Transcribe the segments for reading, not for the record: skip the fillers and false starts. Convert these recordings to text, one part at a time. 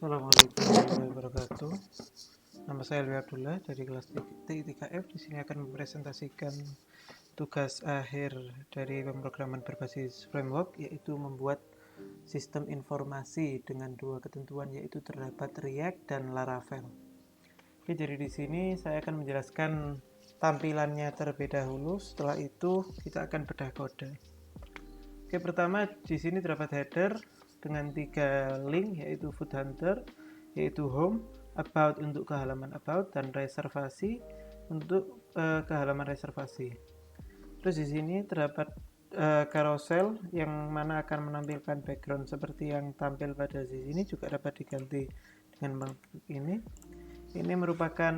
Assalamualaikum warahmatullahi wabarakatuh. Nama saya Alwi Abdullah dari kelas T3F. Di sini akan mempresentasikan tugas akhir dari pemrograman berbasis framework, yaitu membuat sistem informasi dengan dua ketentuan, yaitu terdapat React dan Laravel. Oke, jadi di sini saya akan menjelaskan tampilannya terlebih dahulu. Setelah itu kita akan bedah kode. Oke, pertama di sini terdapat header dengan 3 link, yaitu food hunter, yaitu home, about untuk ke halaman about, dan reservasi untuk ke halaman reservasi. Terus di sini terdapat carousel yang mana akan menampilkan background seperti yang tampil pada di sini, juga dapat diganti dengan ini. Ini merupakan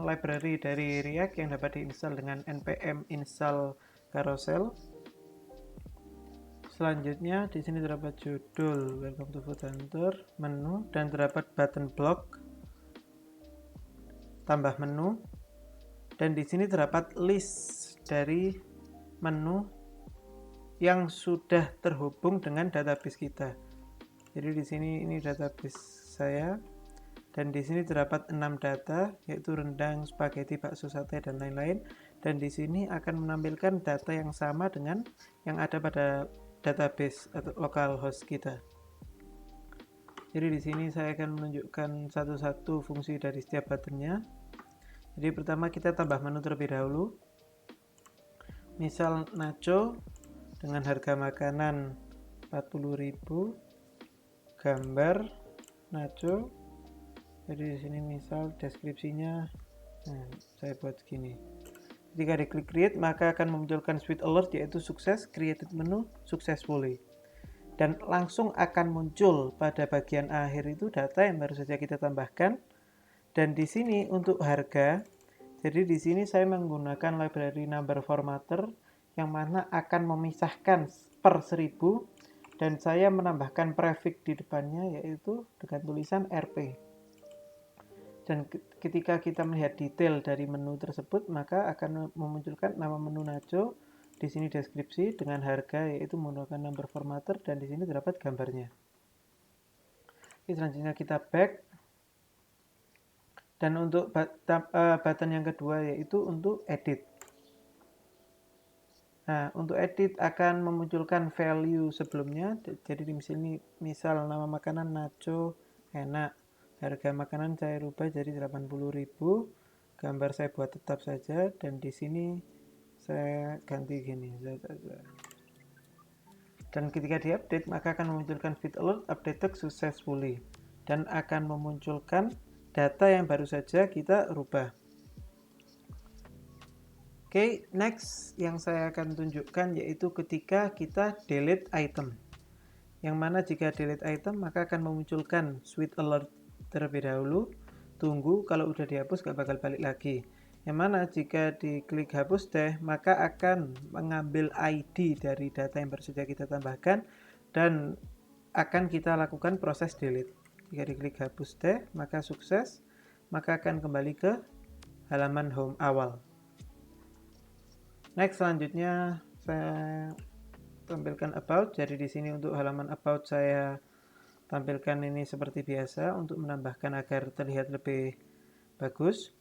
library dari React yang dapat diinstal dengan npm install carousel. Selanjutnya di sini terdapat judul Welcome to Food Hunter, menu, dan terdapat button block, tambah menu, dan di sini terdapat list dari menu yang sudah terhubung dengan database kita. Jadi di sini ini database saya, dan di sini terdapat 6 data, yaitu rendang, spaghetti, bakso, sate, dan lain-lain. Dan di sini akan menampilkan data yang sama dengan yang ada pada database atau localhost kita. Jadi di sini saya akan menunjukkan satu-satu fungsi dari setiap buttonnya. Jadi pertama kita tambah menu terlebih dahulu. Misal nacho dengan harga makanan 40.000, gambar nacho. Jadi di sini misal deskripsinya, saya buat segini. Jika diklik create, maka akan memunculkan sweet alert, yaitu sukses created menu successfully. Dan langsung akan muncul pada bagian akhir itu data yang baru saja kita tambahkan. Dan di sini untuk harga, jadi di sini saya menggunakan library number formatter yang mana akan memisahkan per 1000, dan saya menambahkan prefix di depannya, yaitu dengan tulisan RP. Dan ketika kita melihat detail dari menu tersebut, maka akan memunculkan nama menu nacho, di sini deskripsi dengan harga, yaitu menggunakan number formatter, dan di sini terdapat gambarnya. Oke, selanjutnya kita back. Dan untuk button yang kedua yaitu untuk edit. Nah, untuk edit akan memunculkan value sebelumnya. Jadi di sini misal nama makanan nacho enak. Harga makanan saya rubah jadi 80.000, gambar saya buat tetap saja, dan di sini saya ganti gini. Dan ketika diupdate, maka akan memunculkan feed alert updated successfully, dan akan memunculkan data yang baru saja kita rubah. Oke, next yang saya akan tunjukkan yaitu ketika kita delete item. Yang mana jika delete item, maka akan memunculkan sweet alert terlebih dahulu, tunggu, kalau udah dihapus gak bakal balik lagi. Yang mana jika diklik hapus deh, maka akan mengambil ID dari data yang baru saja kita tambahkan dan akan kita lakukan proses delete. Jika diklik hapus deh, maka sukses, maka akan kembali ke halaman home awal. Next, selanjutnya saya tampilkan about. Jadi di sini untuk halaman about saya tampilkan ini seperti biasa untuk menambahkan agar terlihat lebih bagus.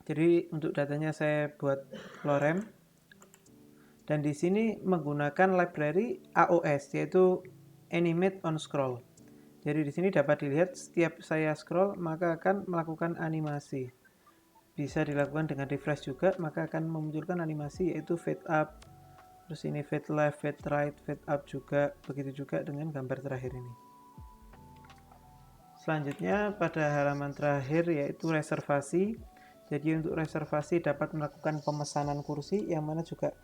Jadi untuk datanya saya buat lorem, dan di sini menggunakan library AOS, yaitu animate on scroll. Jadi di sini dapat dilihat setiap saya scroll maka akan melakukan animasi. Bisa dilakukan dengan refresh juga, maka akan memunculkan animasi yaitu fade up, terus ini fade left, fade right, fade up juga, begitu juga dengan gambar terakhir ini. Selanjutnya pada halaman terakhir yaitu reservasi. Jadi untuk reservasi dapat melakukan pemesanan kursi yang mana juga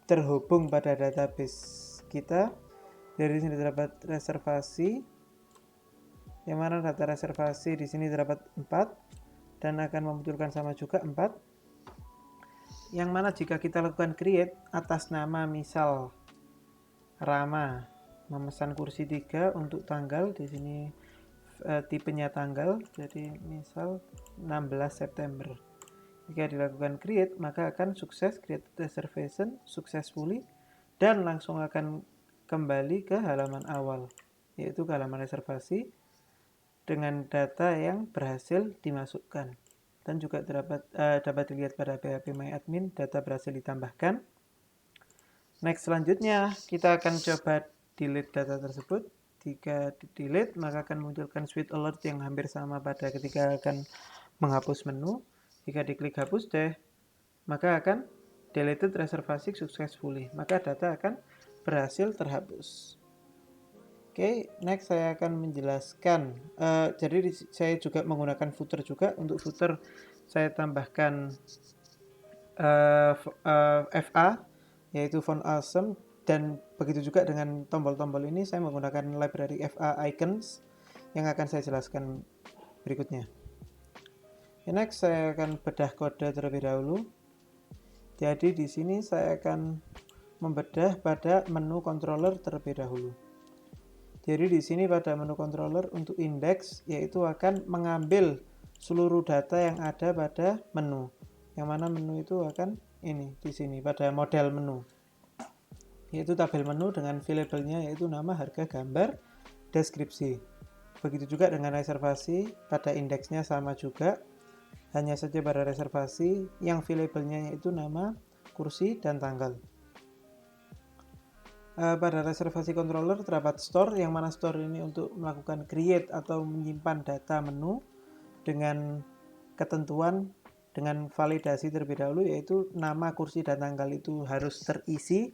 terhubung pada database kita. Dari sini terdapat reservasi, yang mana data reservasi di sini terdapat 4 dan akan memunculkan sama juga 4. Yang mana jika kita lakukan create atas nama misal Rama memesan kursi 3 untuk tanggal, di sini tipenya tanggal, jadi misal 16 September. Jika dilakukan create, maka akan sukses create reservation successfully, dan langsung akan kembali ke halaman awal, yaitu ke halaman reservasi. dengan data yang berhasil dimasukkan. Dan juga dapat dilihat pada PHP MyAdmin data berhasil ditambahkan. Next, selanjutnya kita akan coba delete data tersebut. Jika delete, maka akan munculkan switch alert yang hampir sama pada ketika akan menghapus menu. Jika diklik hapus deh, maka akan deleted reservasi successfully. Maka data akan berhasil terhapus. Oke, next saya akan menjelaskan. Jadi saya juga menggunakan footer juga. Untuk footer saya tambahkan FA, yaitu font awesome, dan begitu juga dengan tombol-tombol ini saya menggunakan library FA icons yang akan saya jelaskan berikutnya. Next, saya akan bedah kode terlebih dahulu. Jadi di sini saya akan membedah pada menu controller terlebih dahulu. Jadi di sini pada menu controller untuk index, yaitu akan mengambil seluruh data yang ada pada menu. Yang mana menu itu akan ini di sini pada model menu, yaitu tabel menu dengan variabelnya yaitu nama, harga, gambar, deskripsi. Begitu juga dengan reservasi, pada indeksnya sama juga, hanya saja pada reservasi yang variabelnya yaitu nama, kursi, dan tanggal. Pada reservasi controller terdapat store, yang mana store ini untuk melakukan create atau menyimpan data menu dengan ketentuan dengan validasi terlebih dahulu, yaitu nama, kursi, dan tanggal itu harus terisi.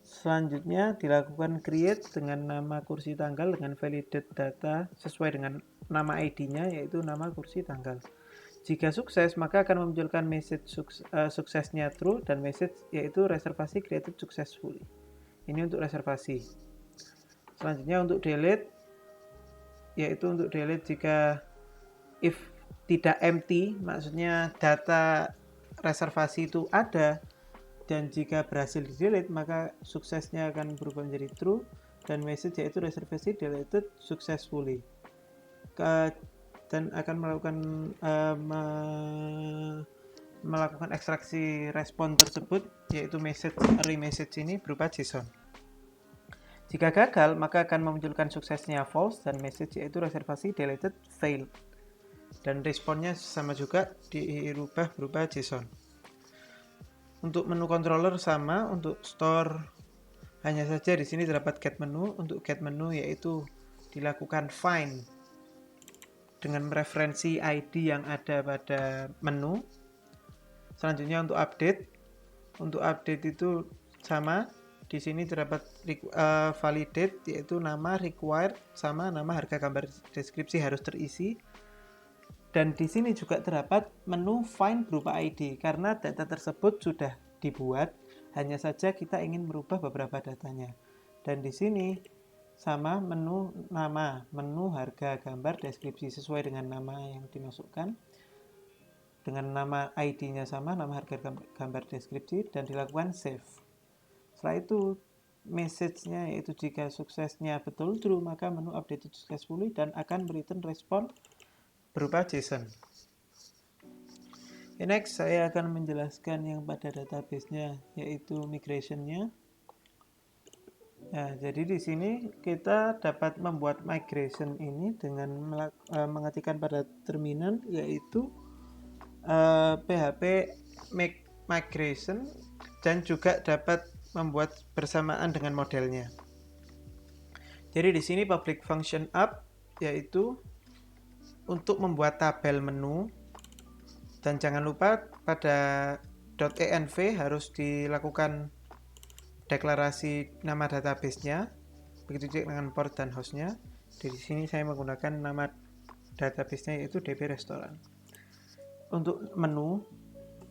Selanjutnya dilakukan create dengan nama, kursi, tanggal dengan validate data sesuai dengan nama ID-nya, yaitu nama, kursi, tanggal. Jika sukses, maka akan memunculkan message suksesnya true dan message yaitu reservasi created successfully. Ini untuk reservasi. Selanjutnya untuk delete, yaitu untuk delete jika if tidak empty, maksudnya data reservasi itu ada, dan jika berhasil di delete maka suksesnya akan berubah menjadi true dan message yaitu reservasi deleted successfully. Dan akan melakukan ekstraksi respon tersebut, yaitu array message ini berupa JSON. Jika gagal, maka akan memunculkan suksesnya false dan message yaitu reservasi deleted failed. Dan responnya sama juga dirubah berupa JSON. Untuk menu controller sama, untuk store hanya saja di sini terdapat get menu. Untuk get menu yaitu dilakukan find dengan mereferensi ID yang ada pada menu. Selanjutnya untuk update itu sama. Di sini terdapat validate yaitu nama, required sama nama, harga, gambar, deskripsi harus terisi. Dan di sini juga terdapat menu find berupa ID karena data tersebut sudah dibuat, hanya saja kita ingin merubah beberapa datanya. Dan di sini sama menu nama, menu, harga, gambar, deskripsi sesuai dengan nama yang dimasukkan. Dengan nama ID-nya sama, nama, harga, gambar, deskripsi, dan dilakukan save. Setelah itu message-nya yaitu jika suksesnya betul true, maka menu updated successfully dan akan return respon berupa JSON. Next, saya akan menjelaskan yang pada database-nya yaitu migration-nya. Nah, jadi di sini kita dapat membuat migration ini dengan mengetikkan pada terminal yaitu PHP make migration, dan juga dapat membuat bersamaan dengan modelnya. Jadi di sini public function up yaitu untuk membuat tabel menu, dan jangan lupa pada .env harus dilakukan deklarasi nama database-nya, begitu juga dengan port dan host-nya. Di sini saya menggunakan nama database-nya yaitu DB Restoran. Untuk menu,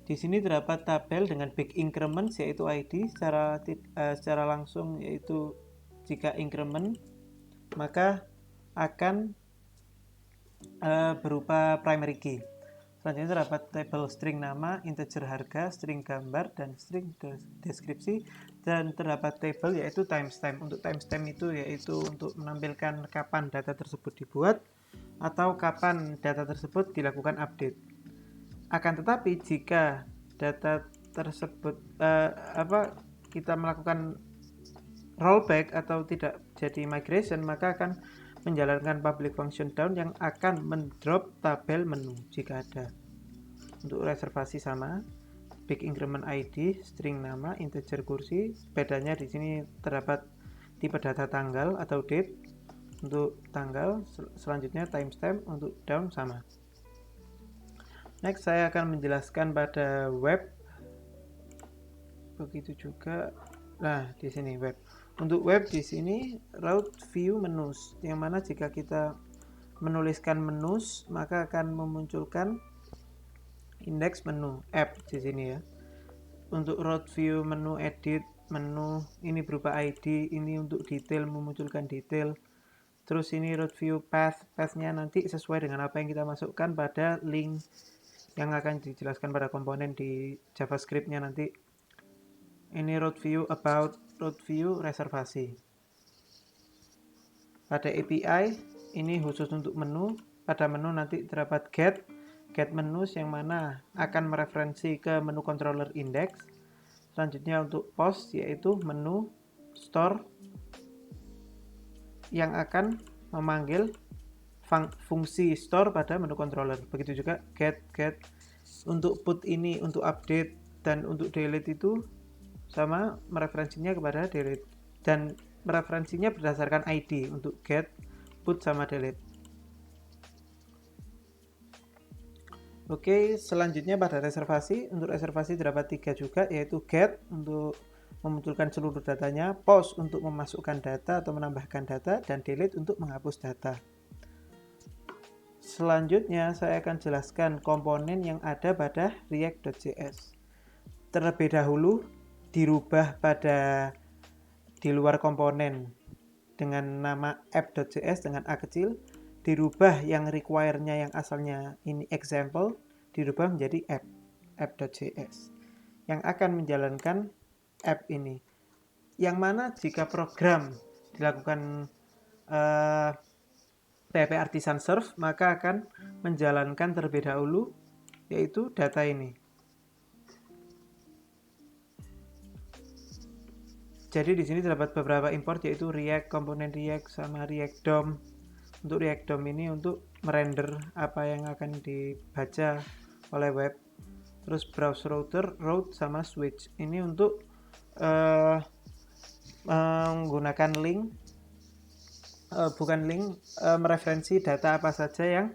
di sini terdapat tabel dengan big increments yaitu ID secara langsung, yaitu jika increment maka akan berupa primary key. Selanjutnya terdapat tabel string nama, integer harga, string gambar, dan string deskripsi, dan terdapat tabel yaitu timestamp. Untuk timestamp itu yaitu untuk menampilkan kapan data tersebut dibuat atau kapan data tersebut dilakukan update. Akan tetapi jika data tersebut kita melakukan rollback atau tidak jadi migration, maka akan menjalankan public function down yang akan mendrop tabel menu jika ada. Untuk reservasi sama, big increment ID, string nama, integer kursi. Bedanya di sini terdapat tipe data tanggal atau date. Untuk tanggal, selanjutnya timestamp. Untuk down sama. Next, saya akan menjelaskan pada web. Begitu juga. Nah, di sini web. Untuk web di sini route view menus, yang mana jika kita menuliskan menus maka akan memunculkan indeks menu app di sini ya. Untuk route view menu edit menu ini berupa ID, ini untuk detail memunculkan detail. Terus ini route view path-nya nanti sesuai dengan apa yang kita masukkan pada link yang akan dijelaskan pada komponen di JavaScript-nya nanti. Ini route view about, route view reservasi. Pada API ini khusus untuk menu. Pada menu nanti terdapat get menus yang mana akan mereferensi ke menu controller index. Selanjutnya untuk post yaitu menu store yang akan memanggil fungsi store pada menu controller. Begitu juga get. Untuk put ini untuk update dan untuk delete itu sama, mereferensinya kepada delete dan mereferensinya berdasarkan ID untuk get, put sama delete. Oke, selanjutnya pada reservasi. Untuk reservasi terdapat 3 juga, yaitu get untuk memunculkan seluruh datanya, post untuk memasukkan data atau menambahkan data, dan delete untuk menghapus data. Selanjutnya saya akan jelaskan komponen yang ada pada React.js. Terlebih dahulu dirubah pada di luar komponen dengan nama app.js dengan A kecil, dirubah yang require-nya yang asalnya ini example, dirubah menjadi app.js yang akan menjalankan app ini, yang mana jika program dilakukan PHP Artisan Serve maka akan menjalankan terlebih dahulu yaitu data ini. Jadi di sini terdapat beberapa import yaitu React, komponen React sama React DOM. Untuk React DOM ini untuk merender apa yang akan dibaca oleh web. Terus browse router, route sama switch. Ini untuk menggunakan link, mereferensi data apa saja yang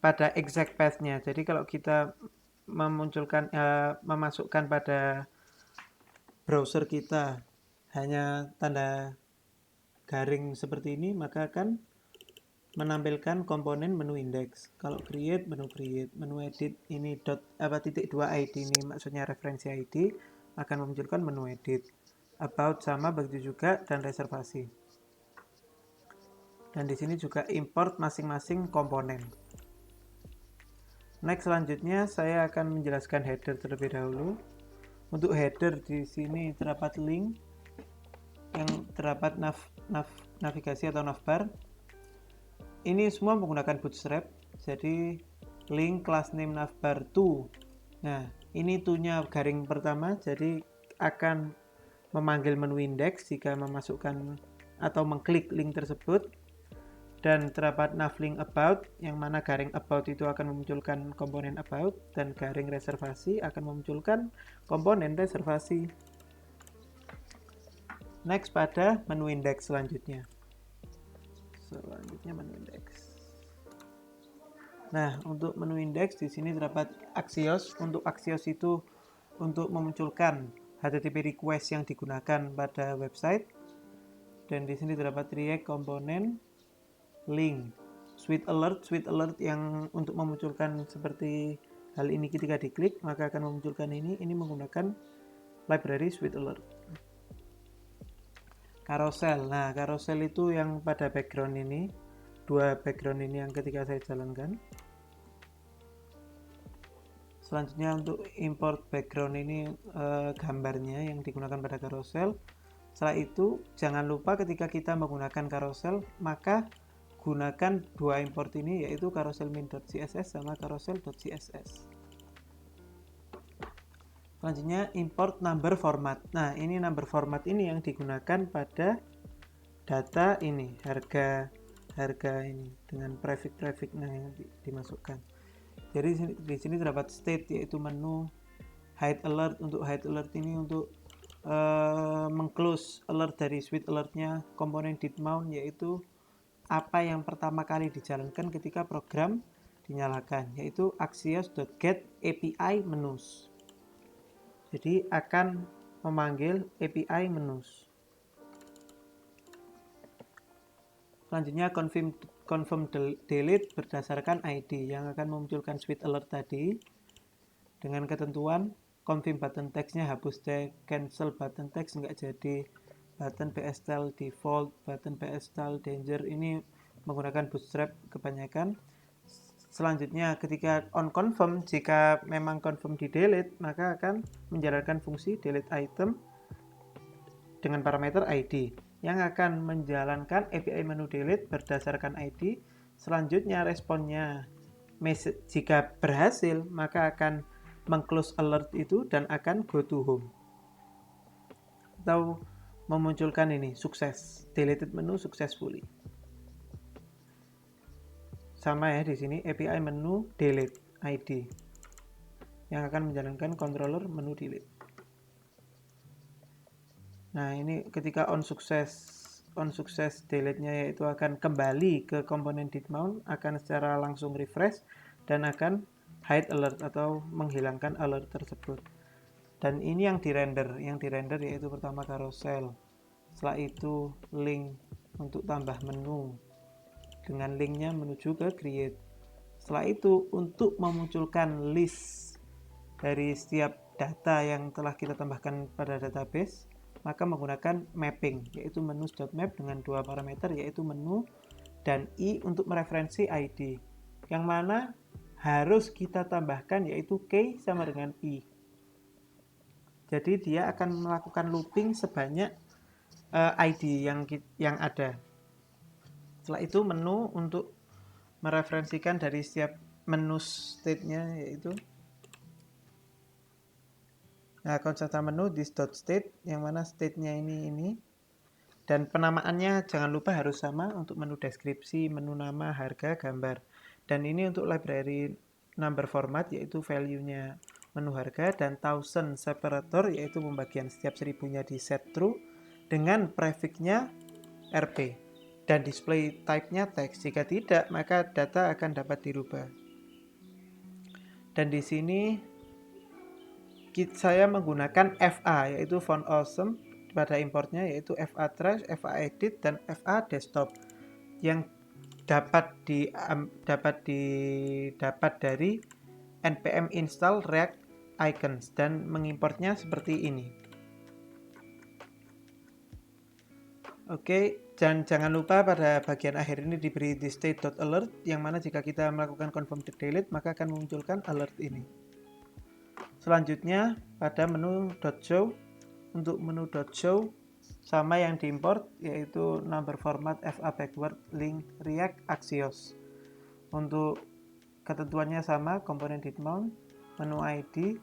pada exact path-nya. Jadi kalau kita memasukkan pada browser kita hanya tanda garing seperti ini, maka akan menampilkan komponen menu index. Kalau create, menu edit ini .2 ID ini maksudnya referensi ID, akan memunculkan menu edit. About sama begitu juga, dan reservasi. Dan di sini juga import masing-masing komponen. Next, selanjutnya saya akan menjelaskan header terlebih dahulu. Untuk header di sini terdapat link yang terdapat navigasi atau navbar. Ini semua menggunakan Bootstrap. Jadi link class name navbar to. Nah, ini to-nya garing pertama, jadi akan memanggil menu index jika memasukkan atau mengklik link tersebut. Dan terdapat navlink about, yang mana garing about itu akan memunculkan komponen about, dan garing reservasi akan memunculkan komponen reservasi. Next pada menu index selanjutnya. Menu index. Nah, untuk menu index di sini terdapat Axios. Untuk Axios itu untuk memunculkan HTTP request yang digunakan pada website. Dan di sini terdapat React komponen link, Sweet alert yang untuk memunculkan seperti hal ini ketika diklik maka akan memunculkan ini menggunakan library Sweet alert. Carousel. Nah, carousel itu yang pada background ini, dua background ini yang ketika saya jalankan. Selanjutnya untuk import background ini gambarnya yang digunakan pada carousel. Setelah itu jangan lupa ketika kita menggunakan carousel maka gunakan dua import ini yaitu carousel-min.css sama carousel.css. Selanjutnya import number format. Nah, ini number format ini yang digunakan pada data ini, harga ini dengan prefix-prefixnya yang dimasukkan. Jadi di sini terdapat state yaitu menu, hide alert. Untuk hide alert ini untuk mengclose alert dari switch alertnya, komponen did mount yaitu apa yang pertama kali dijalankan ketika program dinyalakan, yaitu axios.get API menus. Jadi akan memanggil API menus. Selanjutnya confirm delete berdasarkan ID yang akan memunculkan switch alert tadi dengan ketentuan confirm button text-nya hapus tag, cancel button text nggak jadi, button PSTL default, button PSTL danger ini menggunakan bootstrap kebanyakan. Selanjutnya ketika on confirm, jika memang confirm di delete maka akan menjalankan fungsi delete item dengan parameter ID yang akan menjalankan API menu delete berdasarkan ID. Selanjutnya responnya jika berhasil maka akan mengclose alert itu dan akan go to home atau memunculkan ini sukses, deleted menu successfully. Sama ya di sini API menu delete ID yang akan menjalankan controller menu delete. Nah, ini ketika on sukses delete-nya yaitu akan kembali ke komponen did mount, akan secara langsung refresh dan akan hide alert atau menghilangkan alert tersebut. Dan ini yang dirender yaitu pertama carousel, setelah itu link untuk tambah menu dengan linknya menuju ke create. Setelah itu untuk memunculkan list dari setiap data yang telah kita tambahkan pada database, maka menggunakan mapping yaitu menus.map dengan dua parameter yaitu menu dan i untuk mereferensi ID, yang mana harus kita tambahkan yaitu key sama dengan i. Jadi dia akan melakukan looping sebanyak ID yang ada. Setelah itu menu untuk mereferensikan dari setiap menu state-nya yaitu konstan menu this.state yang mana state-nya ini dan penamaannya jangan lupa harus sama untuk menu deskripsi, menu nama, harga, gambar. Dan ini untuk library number format yaitu value-nya menu harga dan thousand separator yaitu pembagian setiap 1000-nya di set true dengan prefix-nya rp dan display type-nya text. Jika tidak maka data akan dapat dirubah. Dan di sini saya menggunakan FA yaitu font awesome pada importnya yaitu FA trash, FA edit dan FA desktop yang dapat dari npm install react icons dan mengimportnya seperti ini. Oke, dan jangan lupa pada bagian akhir ini diberi di state.alert yang mana jika kita melakukan confirm delete maka akan memunculkan alert ini. Selanjutnya pada menu .show, untuk menu .show sama yang diimport yaitu number format FA backward link react axios. Untuk ketentuannya sama, komponen did mount, menu ID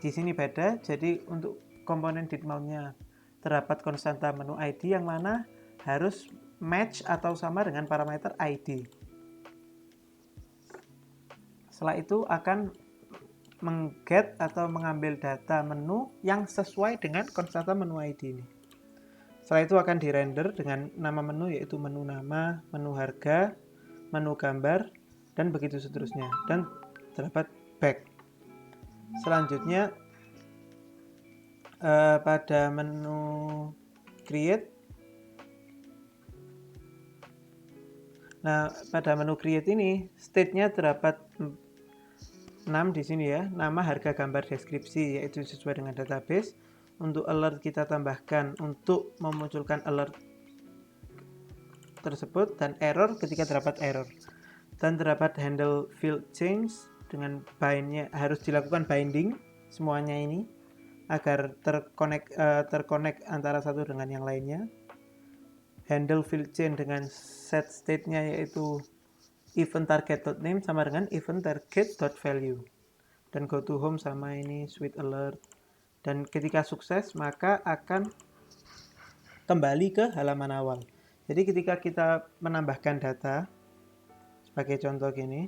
di sini beda. Jadi untuk komponen did mount-nya terdapat konstanta menu ID yang mana harus match atau sama dengan parameter ID. Setelah itu akan mengget atau mengambil data menu yang sesuai dengan konstanta menu ID ini. Setelah itu akan dirender dengan nama menu yaitu menu nama, menu harga, menu gambar, dan begitu seterusnya. Dan terdapat back. Selanjutnya pada menu create. Nah, pada menu create ini state-nya terdapat 6 di sini ya, nama, harga, gambar, deskripsi yaitu sesuai dengan database. Untuk alert kita tambahkan untuk memunculkan alert tersebut dan error ketika terdapat error. Dan terdapat handle field change dengan bindnya harus dilakukan binding semuanya ini agar terkonek antara satu dengan yang lainnya. Handle field change dengan set state-nya yaitu event target.name sama dengan event target.value dan go to home sama ini switch alert. Dan ketika sukses maka akan kembali ke halaman awal. Jadi ketika kita menambahkan data sebagai contoh gini,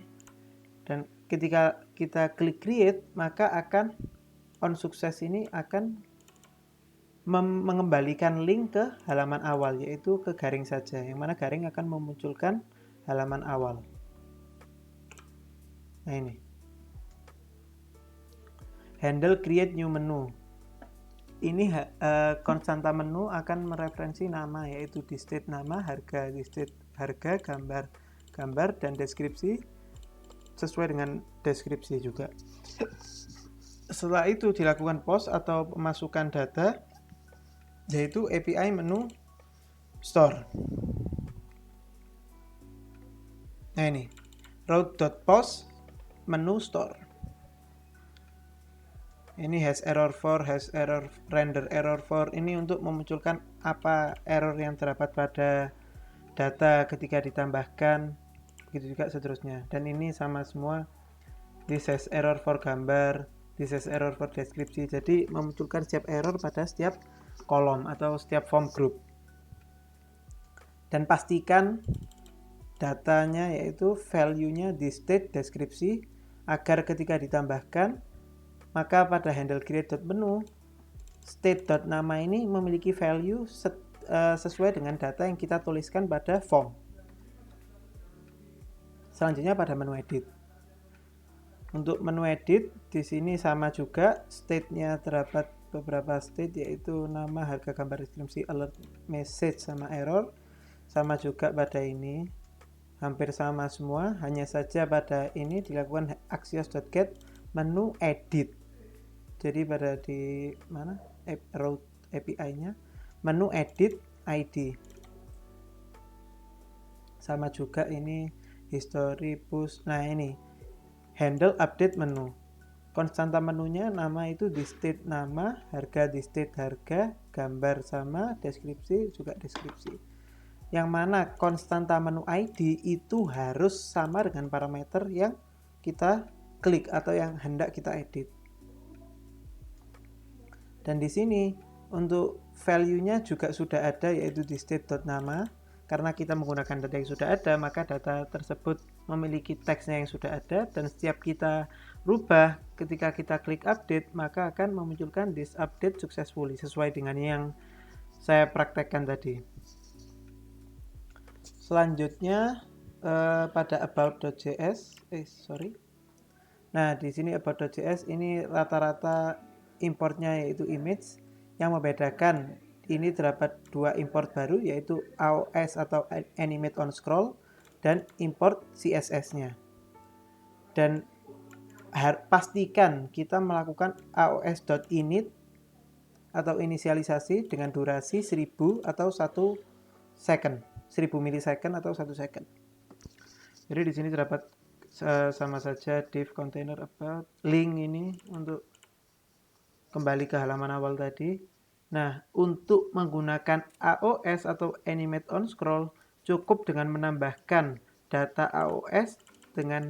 dan ketika kita klik create, maka akan onSuccess ini akan mengembalikan link ke halaman awal, yaitu ke garing saja, yang mana garing akan memunculkan halaman awal. Nah ini handle create new menu, ini konstanta menu akan mereferensi nama, yaitu distate nama, harga, distate harga, gambar, dan deskripsi sesuai dengan deskripsi juga. Setelah itu dilakukan post atau pemasukan data, yaitu API menu store. Nah ini route.post menu store. Ini has error for, render error for, ini untuk memunculkan apa error yang terdapat pada data ketika ditambahkan, begitu juga seterusnya. Dan ini sama semua, this has error for gambar, this has error for deskripsi. Jadi memunculkan setiap error pada setiap kolom atau setiap form group. Dan pastikan datanya, yaitu value-nya distate, deskripsi, agar ketika ditambahkan, maka pada handle create.menu, state.nama ini memiliki value sesuai dengan data yang kita tuliskan pada form. Selanjutnya pada menu edit. Untuk menu edit di sini sama juga, state-nya terdapat beberapa state, yaitu nama, harga, gambar, deskripsi, alert, message, sama error. Sama juga pada ini, hampir sama semua, hanya saja pada ini dilakukan axios.get menu edit. Jadi pada di mana route API-nya menu edit ID. Sama juga ini history push. Nah ini handle update menu. Konstanta menunya nama itu distate nama, harga distate harga, gambar sama, deskripsi juga deskripsi. Yang mana konstanta menu ID itu harus sama dengan parameter yang kita klik atau yang hendak kita edit. Dan di sini untuk value-nya juga sudah ada, yaitu distate.nama. Karena kita menggunakan data yang sudah ada, maka data tersebut memiliki teksnya yang sudah ada, dan setiap kita rubah ketika kita klik update, maka akan memunculkan this update successfully sesuai dengan yang saya praktekkan tadi. Selanjutnya pada about.js, Nah, di sini about.js ini rata-rata importnya yaitu image. Yang membedakan ini terdapat dua import baru, yaitu AOS atau animate on scroll dan import CSS-nya. Dan pastikan kita melakukan aos.init atau inisialisasi dengan durasi 1000 atau 1 second, 1000 milisecond atau 1 second. Jadi di sini terdapat sama saja div container about link ini untuk kembali ke halaman awal tadi. Nah, untuk menggunakan AOS atau animate on scroll, cukup dengan menambahkan data AOS dengan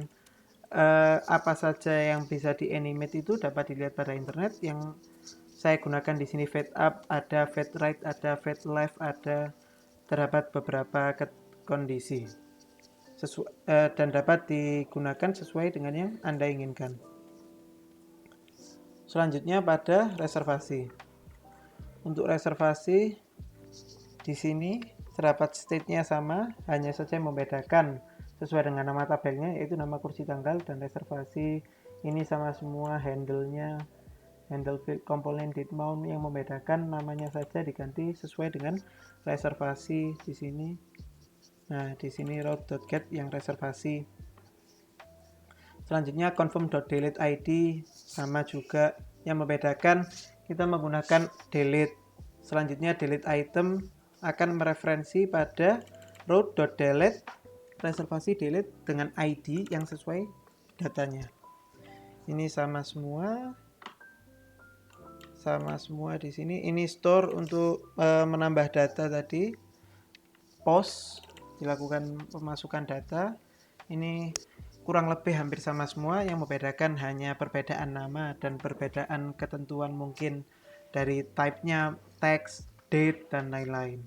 apa saja yang bisa di animate itu dapat dilihat pada internet. Yang saya gunakan di sini fade up, ada fade right, ada fade left, ada terdapat beberapa kondisi dan dapat digunakan sesuai dengan yang Anda inginkan. Selanjutnya pada reservasi. Untuk reservasi di sini terdapat state-nya sama, hanya saja yang membedakan sesuai dengan nama tabelnya, yaitu nama kursi tanggal, dan reservasi ini sama semua, handle-nya, handle field component date mount, yang membedakan namanya saja diganti sesuai dengan reservasi di sini. Nah, di sini route.get yang reservasi. Selanjutnya confirm.delete ID sama juga, yang membedakan kita menggunakan delete. Selanjutnya delete item akan mereferensi pada route.delete reservasi delete dengan ID yang sesuai datanya. Ini sama semua di sini. Ini store untuk menambah data tadi. Post dilakukan pemasukan data. Ini kurang lebih hampir sama semua, yang membedakan hanya perbedaan nama dan perbedaan ketentuan mungkin dari type-nya teks, date, dan lain-lain.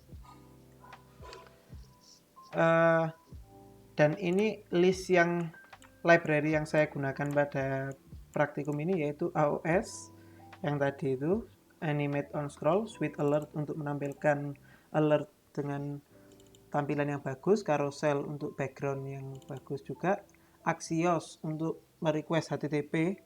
Dan ini list yang library yang saya gunakan pada praktikum ini yaitu AOS yang tadi itu, Animate on Scroll, Sweet Alert untuk menampilkan alert dengan tampilan yang bagus, Carousel untuk background yang bagus juga, Axios untuk merequest HTTP,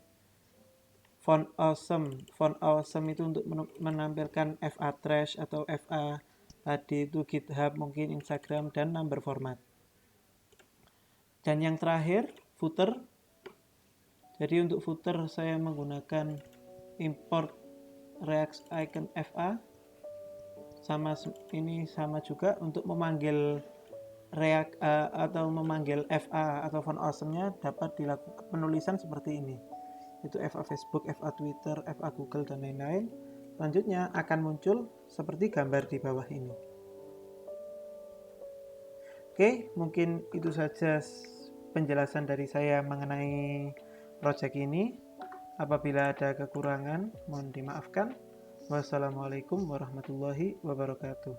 Font Awesome itu untuk menampilkan FA Trash atau FA tadi itu GitHub, mungkin Instagram, dan number format. Dan yang terakhir, footer. Jadi untuk footer saya menggunakan import React icon FA. Sama juga untuk memanggil React atau memanggil FA atau font awesome-nya dapat dilakukan penulisan seperti ini. Itu FA Facebook, FA Twitter, FA Google, dan lain-lain. Selanjutnya akan muncul seperti gambar di bawah ini. Oke, mungkin itu saja penjelasan dari saya mengenai project ini. Apabila ada kekurangan, mohon dimaafkan. Wassalamualaikum warahmatullahi wabarakatuh.